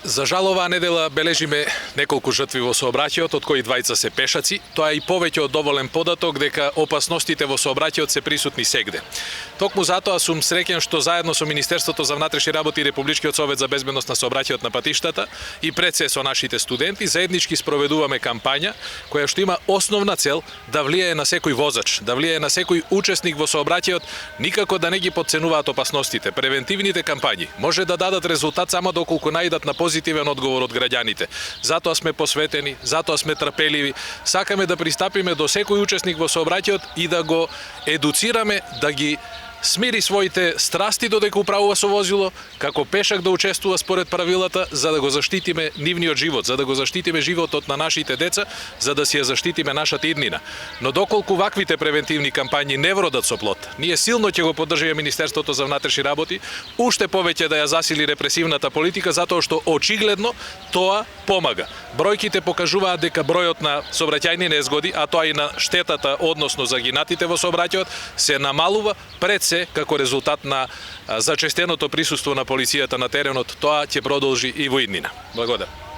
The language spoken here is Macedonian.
За жал, оваа недела бележиме неколку жртви во сообраќајот, од кои двајца се пешаци. Тоа е и повеќе од доволен податок дека опасностите во сообраќајот се присутни сегде. Токму затоа сум среќен што заедно со Министерството за внатрешни работи и Републичкиот совет за безбедност на сообраќајот на патиштата и пред се со нашите студенти заеднички спроведуваме кампања која што има основна цел да влијае на секој возач, да влијае на секој учесник во сообраќајот, никако да не ги потценуваат опасностите. Превентивните кампањи може да дадат резултат само доколку најдат на позитивен одговор од граѓаните. Затоа сме посветени, затоа сме трпеливи. Сакаме да пристапиме до секој учесник во сообраќајот и да го едуцираме, да ги смири своите страсти додека управува со возило, како пешак да учествува според правилата, за да го заштитиме нивниот живот, за да го заштитиме животот на нашите деца, за да си ја заштитиме нашата иднина. Но доколку ваквите превентивни кампањи не вродат со плод, ние силно ќе го поддржиме Министерството за внатрешни работи, уште повеќе да ја засили репресивната политика, затоа што очигледно тоа помага. Бројките покажуваат дека бројот на сообраќајни незгоди, а тоа и на штетата, односно загинатите во сообраќајот, се намалува пред се како резултат на зачестеното присуство на полицијата на теренот. Тоа ќе продолжи и во иднина. Благодарам.